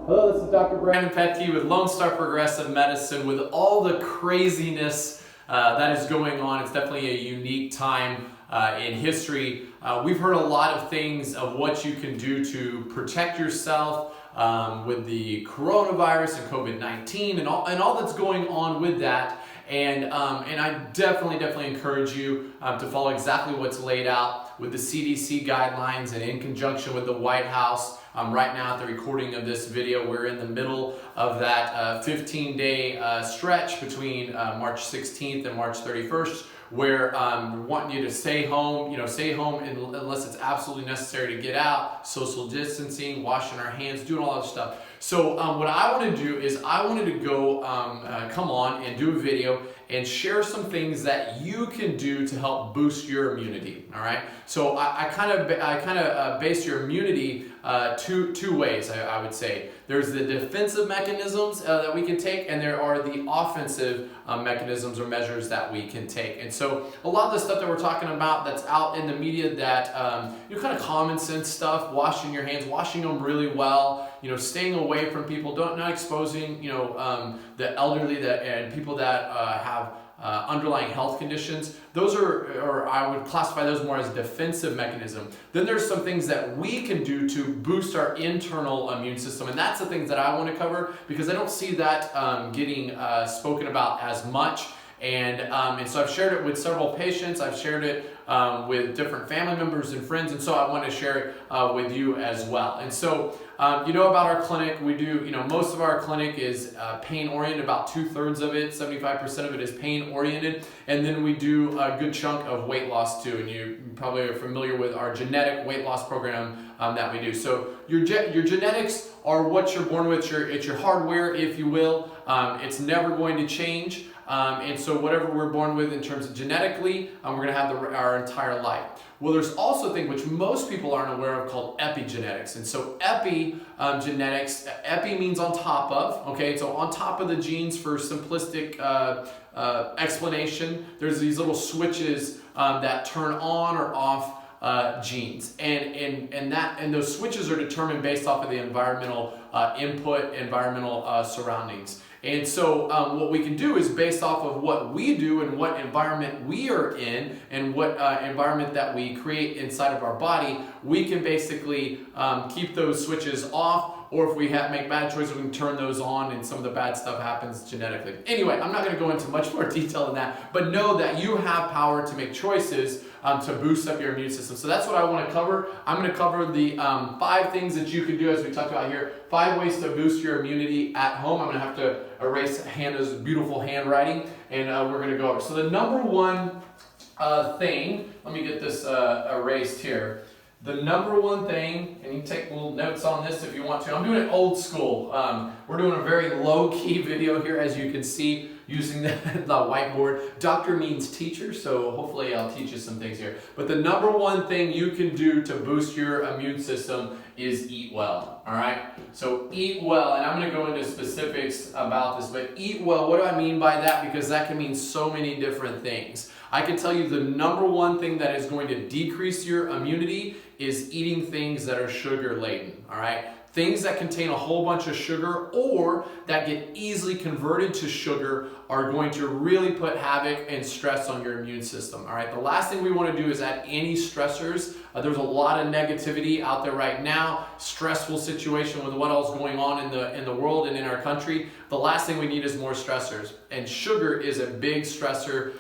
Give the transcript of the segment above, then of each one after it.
Hello, this is Dr. Brandon Petke with Lone Star Progressive Medicine. With all the craziness that is going on, it's definitely a unique time in history. We've heard a lot of things of what you can do to protect yourself with the coronavirus and COVID-19 and all that's going on with that. And I definitely encourage you to follow exactly what's laid out with the CDC guidelines and in conjunction with the White House. Right now at the recording of this video, we're in the middle of that 15-day stretch between March 16th and March 31st, where we want you to stay home, stay home unless it's absolutely necessary to get out, social distancing, washing our hands, doing all that stuff. So what I want to do is I wanted to go come on and do a video and share some things that you can do to help boost your immunity. All right. So I kind of base your immunity two ways. I would say there's the defensive mechanisms that we can take, and there are the offensive mechanisms or measures that we can take. And so a lot of the stuff that we're talking about that's out in the media, that kind of common sense stuff, washing your hands, washing them really well, staying away from people, not exposing the elderly and people that have underlying health conditions. Those or I would classify those more as defensive mechanism. Then there's some things that we can do to boost our internal immune system, and that's the things that I want to cover because I don't see that getting spoken about as much. And so I've shared it with several patients. I've shared it with different family members and friends, and so I want to share it with you as well. And so about our clinic, we do, most of our clinic is pain-oriented, about 2/3 of it, 75% of it is pain-oriented, and then we do a good chunk of weight loss too, and you probably are familiar with our genetic weight loss program that we do. So your genetics are what you're born with, it's your hardware, if you will. It's never going to change. And so whatever we're born with in terms of genetically, we're going to have our entire life. Well, there's also a thing which most people aren't aware of called epigenetics. And so epigenetics, epi means on top of, okay? So on top of the genes, for simplistic explanation, there's these little switches that turn on or off genes, and those switches are determined based off of the environmental input, environmental surroundings. And so what we can do is based off of what we do and what environment we are in and what environment that we create inside of our body, we can basically keep those switches off, or if we make bad choices, we can turn those on and some of the bad stuff happens genetically. Anyway, I'm not going to go into much more detail than that, but know that you have power to make choices to boost up your immune system. So that's what I want to cover. I'm going to cover the 5 things that you can do, as we talked about here, 5 ways to boost your immunity at home. I'm going to have to erase Hannah's beautiful handwriting, and we're going to go over. So the number one thing, let me get this erased here. The number one thing, and you can take little notes on this if you want to. I'm doing it old school. We're doing a very low-key video here, as you can see, using the whiteboard. Doctor means teacher, so hopefully I'll teach you some things here. But the number one thing you can do to boost your immune system is eat well, all right? So eat well, and I'm going to go into specifics about this, but eat well, what do I mean by that? Because that can mean so many different things. I can tell you the number one thing that is going to decrease your immunity is eating things that are sugar laden, all right? Things that contain a whole bunch of sugar or that get easily converted to sugar are going to really put havoc and stress on your immune system. All right, the last thing we want to do is add any stressors. There's a lot of negativity out there right now, stressful situation with what else is going on in the world and in our country. The last thing we need is more stressors, and sugar is a big stressor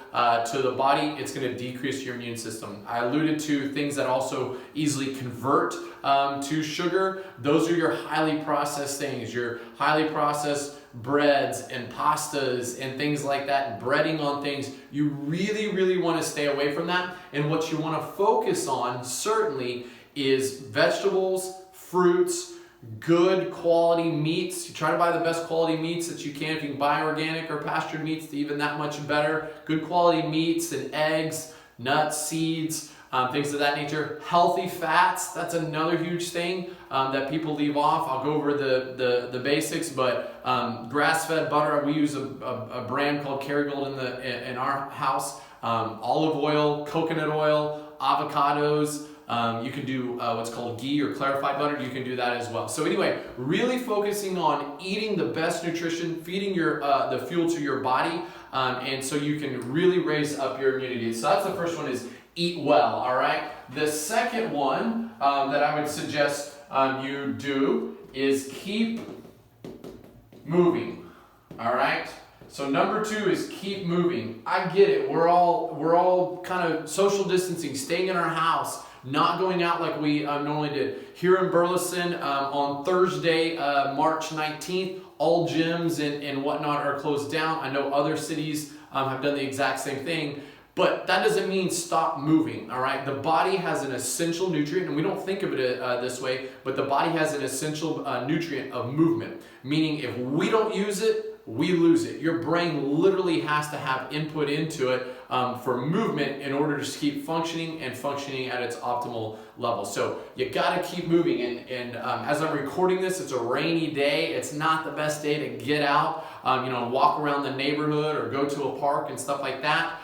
to the body. It's going to decrease your immune system. I alluded to things that also easily convert to sugar. Those are your highly processed things, your highly processed breads and pastas and things like that, and breading on things. You really want to stay away from that. And what you want to focus on certainly is vegetables, fruits, good quality meats. You try to buy the best quality meats that you can. If you can buy organic or pastured meats, even that much better. Good quality meats and eggs, nuts, seeds, things of that nature. Healthy fats, that's another huge thing that people leave off. I'll go over the basics, but grass-fed butter, we use a brand called Kerrygold in our house. Olive oil, coconut oil, avocados, You can do what's called ghee or clarified butter. You can do that as well. So anyway, really focusing on eating the best nutrition, feeding the fuel to your body, and so you can really raise up your immunity. So that's the first one, is eat well, all right? The second one that I would suggest you do is keep moving, all right? So number 2 is keep moving. I get it. We're all kind of social distancing, staying in our house, not going out like we normally did. Here in Burleson, on Thursday, March 19th, all gyms and whatnot are closed down. I know other cities have done the exact same thing, but that doesn't mean stop moving, all right? The body has an essential nutrient, and we don't think of it this way, but the body has an essential nutrient of movement, meaning if we don't use it, we lose it. Your brain literally has to have input into it for movement in order to keep functioning and functioning at its optimal level. So you got to keep moving. And as I'm recording this, it's a rainy day. It's not the best day to get out, walk around the neighborhood or go to a park and stuff like that.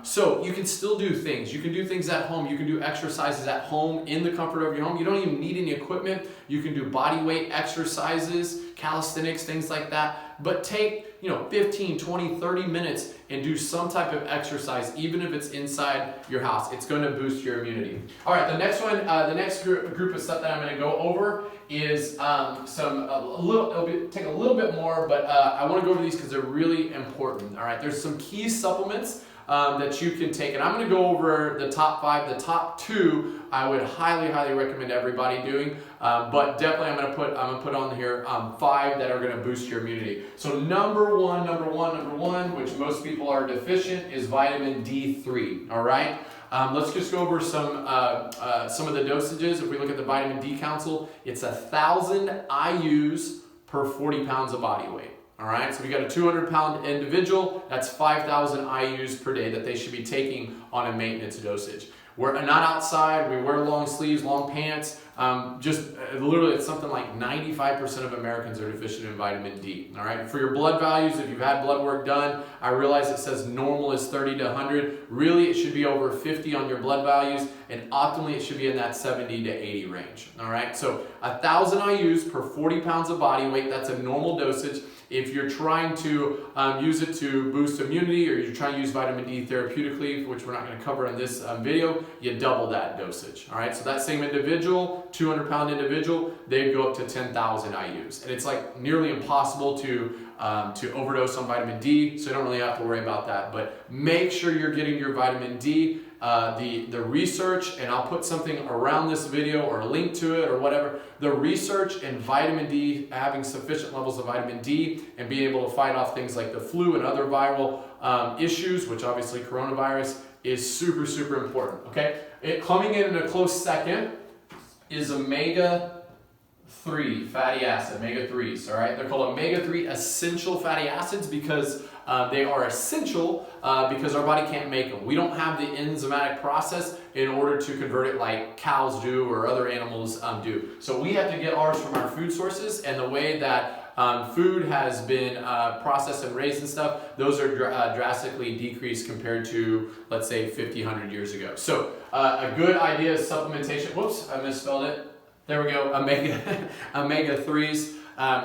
So you can still do things. You can do things at home. You can do exercises at home in the comfort of your home. You don't even need any equipment. You can do body weight exercises, calisthenics, things like that. But take 15, 20, 30 minutes and do some type of exercise, even if it's inside your house. It's going to boost your immunity. All right, the next one, the next group of stuff that I'm going to go over is it'll take a little bit more, but I want to go over these because they're really important. All right, there's some key supplements that you can take, and I'm going to go over the top 5. The top 2 I would highly recommend everybody doing, but definitely I'm going to put on here 5 that are going to boost your immunity. So number one, which most people are deficient, is vitamin D3. All right, let's just go over some of the dosages. If we look at the Vitamin D Council, it's 1,000 IUs per 40 pounds of body weight. All right, so we got a 200-pound individual, that's 5,000 IUs per day that they should be taking on a maintenance dosage. We're not outside, we wear long sleeves, long pants, literally it's something like 95% of Americans are deficient in vitamin D. All right, for your blood values, if you've had blood work done, I realize it says normal is 30 to 100. Really, it should be over 50 on your blood values, and optimally it should be in that 70 to 80 range. All right, so 1,000 IUs per 40 pounds of body weight, that's a normal dosage. If you're trying to use it to boost immunity, or you're trying to use vitamin D therapeutically, which we're not going to cover in this video, you double that dosage. All right, so that same individual, 200-pound individual, they'd go up to 10,000 IUs. And it's like nearly impossible to overdose on vitamin D, so you don't really have to worry about that. But make sure you're getting your vitamin D. The research, and I'll put something around this video or a link to it or whatever, the research in vitamin D, having sufficient levels of vitamin D and being able to fight off things like the flu and other viral issues, which obviously coronavirus, is super important, okay? Coming in a close second is omega-3 fatty acid, omega-3s, all right? They're called omega-3 essential fatty acids because they are essential because our body can't make them. We don't have the enzymatic process in order to convert it like cows do or other animals do. So we have to get ours from our food sources, and the way that food has been processed and raised and stuff, those are drastically decreased compared to, let's say, 50, 100 years ago. So a good idea is supplementation. Whoops, I misspelled it. There we go, omega-3s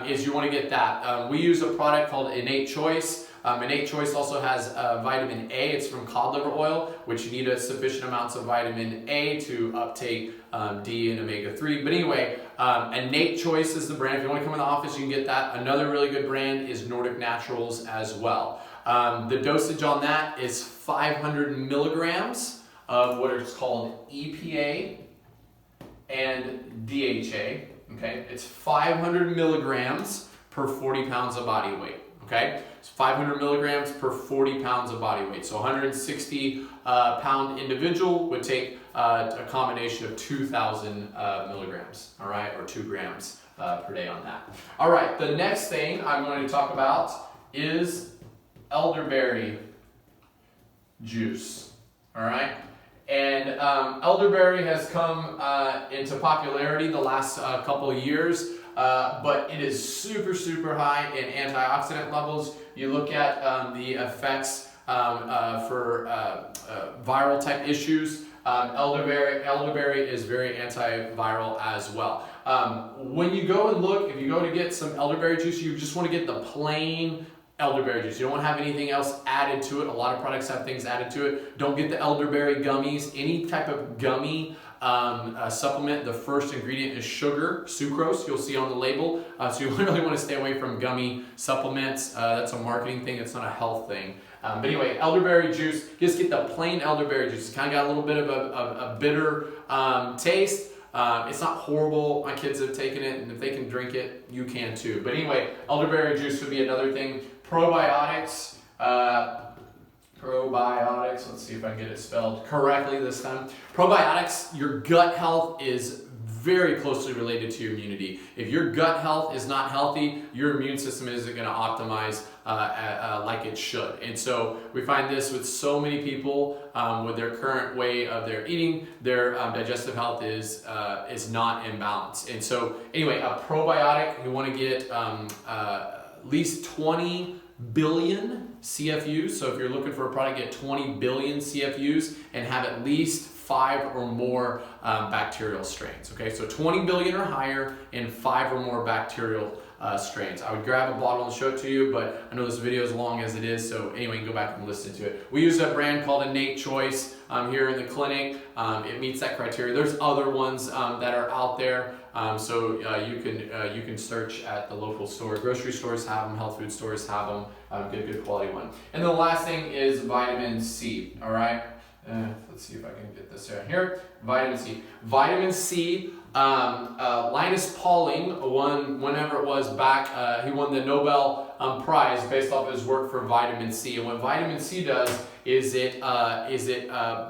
is you want to get that. We use a product called Innate Choice. Innate Choice also has vitamin A. It's from cod liver oil, which you need a sufficient amounts of vitamin A to uptake D and omega-3. But anyway, Innate Choice is the brand. If you want to come in the office, you can get that. Another really good brand is Nordic Naturals as well. The dosage on that is 500 milligrams of what is called EPA and DHA. Okay, it's 500 milligrams per 40 pounds of body weight. Okay, it's 500 milligrams per 40 pounds of body weight. So 160 pound individual would take a combination of 2,000 milligrams, all right, or 2 grams per day on that. All right, the next thing I'm going to talk about is elderberry juice, all right? And elderberry has come into popularity the last couple of years. But it is super high in antioxidant levels. You look at the effects for viral type issues. Elderberry is very antiviral as well. When you go and look, if you go to get some elderberry juice, you just want to get the plain elderberry juice. You don't want to have anything else added to it. A lot of products have things added to it. Don't get the elderberry gummies. Any type of gummy supplement, the first ingredient is sugar, sucrose, you'll see on the label. So you really want to stay away from gummy supplements. That's a marketing thing, it's not a health thing. But anyway, elderberry juice, just get the plain elderberry juice. It's kind of got a little bit of a bitter taste. It's not horrible. My kids have taken it, and if they can drink it, you can too. But anyway, elderberry juice would be another thing. Probiotics. Probiotics, let's see if I can get it spelled correctly this time. Probiotics, your gut health is very closely related to your immunity. If your gut health is not healthy, your immune system isn't going to optimize like it should. And so we find this with so many people with their current way of their eating, their digestive health is not in balance. And so anyway, a probiotic, you want to get at least 20 billion CFUs. So if you're looking for a product, get 20 billion CFUs and have at least 5 or more bacterial strains. Okay, so 20 billion or higher and 5 or more bacterial strains. I would grab a bottle and show it to you, but I know this video is long as it is, so anyway, you can go back and listen to it. We use a brand called Innate Choice here in the clinic. It meets that criteria. There's other ones that are out there, so you can search at the local store. Grocery stores have them, health food stores have them. Get a good quality one. And the last thing is vitamin C. All right. Let's see if I can get this right here. Vitamin C. Vitamin C. Linus Pauling won, whenever it was back, he won the Nobel Prize based off his work for vitamin C. And what vitamin C does is it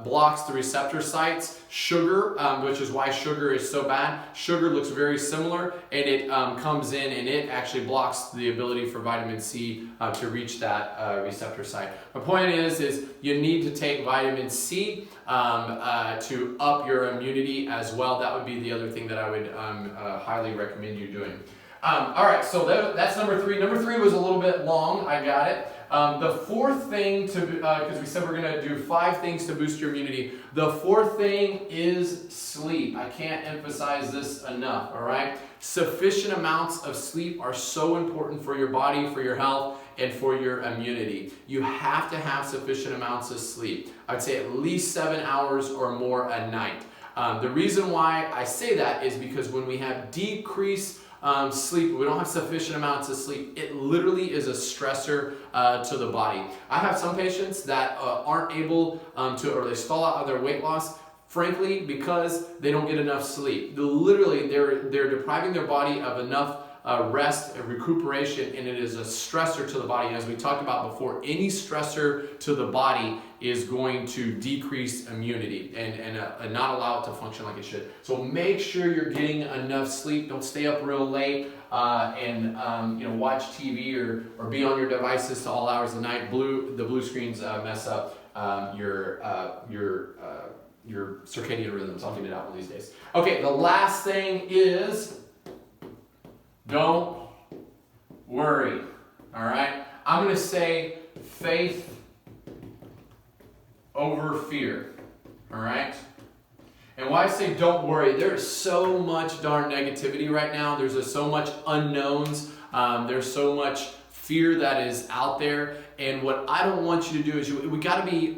blocks the receptor sites. Sugar, which is why sugar is so bad. Sugar looks very similar, and it comes in and it actually blocks the ability for vitamin C to reach that receptor site. My point is you need to take vitamin C to up your immunity as well. That would be the other thing that I would highly recommend you doing. All right, so that's number 3. Number 3 was a little bit long. I got it. The fourth thing because we said we're going to do 5 things to boost your immunity. The fourth thing is sleep. I can't emphasize this enough, all right? Sufficient amounts of sleep are so important for your body, for your health, and for your immunity. You have to have sufficient amounts of sleep. I'd say at least 7 hours or more a night. The reason why I say that is because when we have decreased sleep, we don't have sufficient amounts of sleep, it literally is a stressor to the body. I have some patients that aren't able or they stall out of their weight loss, frankly, because they don't get enough sleep. Literally, they're depriving their body of enough rest and recuperation, and it is a stressor to the body. And as we talked about before, any stressor to the body is going to decrease immunity and not allow it to function like it should. So make sure you're getting enough sleep. Don't stay up real late and watch TV or be on your devices to all hours of the night. The blue screens mess up your circadian rhythms. I'll get it out one of these days. Okay, the last thing is don't worry. All right, I'm going to say faith over fear. All right. And why I say don't worry, there's so much darn negativity right now. There's so much unknowns. There's so much fear that is out there. And what I don't want you to do is we gotta be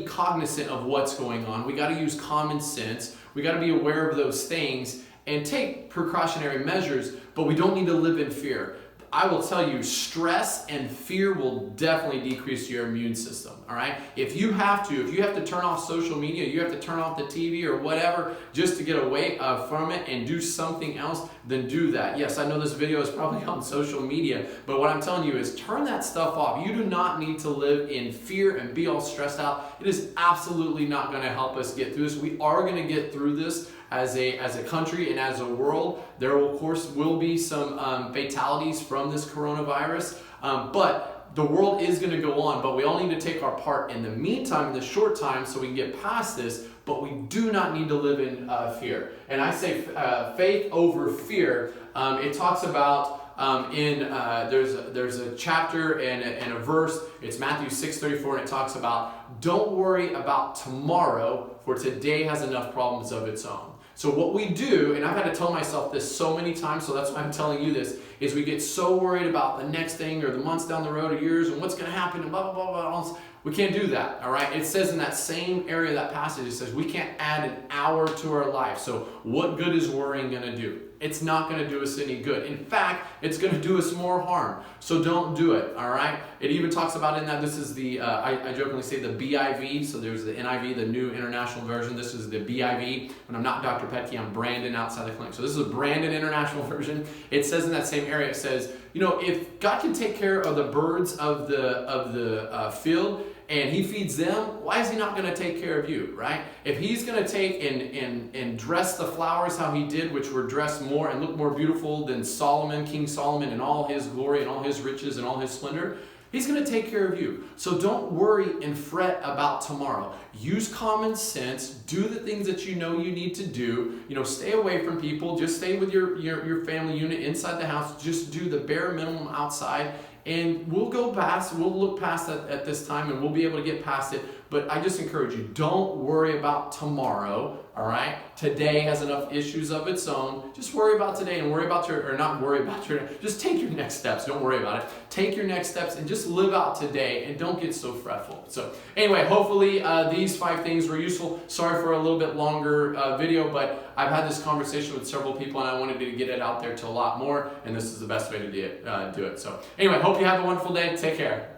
cognizant of what's going on. We gotta use common sense. We gotta be aware of those things and take precautionary measures, but we don't need to live in fear. I will tell you, stress and fear will definitely decrease your immune system, all right? If you have to turn off social media, you have to turn off the TV or whatever just to get away from it and do something else, then do that. Yes, I know this video is probably on social media, but what I'm telling you is turn that stuff off. You do not need to live in fear and be all stressed out. It is absolutely not going to help us get through this. We are going to get through this as a country and as a world. There will, of course, be some fatalities from this coronavirus, but the world is going to go on, but we all need to take our part in the meantime, in the short time, so we can get past this, but we do not need to live in fear. And I say faith over fear. It talks about there's a chapter and a verse. It's Matthew 6:34, and it talks about, don't worry about tomorrow, for today has enough problems of its own. So what we do, and I've had to tell myself this so many times, so that's why I'm telling you this, is we get so worried about the next thing or the months down the road or years and what's going to happen and blah, blah, blah, blah. We can't do that, all right? It says in that same area of that passage, it says we can't add an hour to our life. So what good is worrying going to do? It's not going to do us any good. In fact, it's going to do us more harm. So don't do it, all right? It even talks about in that, this is the, I jokingly say the BIV, so there's the NIV, the New International Version. This is the BIV. When I'm not Dr. Petke, I'm Brandon outside the clinic. So this is a Brandon International Version. It says in that same area, it says, you know, if God can take care of the birds of the field, and he feeds them, why is he not going to take care of you, right? If he's going to take and dress the flowers how he did, which were dressed more and look more beautiful than Solomon, King Solomon, and all his glory and all his riches and all his splendor, he's going to take care of you. So don't worry and fret about tomorrow. Use common sense. Do the things that you know you need to do. You know, stay away from people. Just stay with your family unit inside the house. Just do the bare minimum outside. And we'll look past that at this time, and we'll be able to get past it. But I just encourage you, don't worry about tomorrow, all right? Today has enough issues of its own. Just worry about today and just take your next steps. Don't worry about it. Take your next steps and just live out today, and don't get so fretful. So anyway, hopefully these 5 things were useful. Sorry for a little bit longer video, but I've had this conversation with several people, and I wanted to get it out there to a lot more, and this is the best way to do it. So anyway, hope you have a wonderful day. Take care.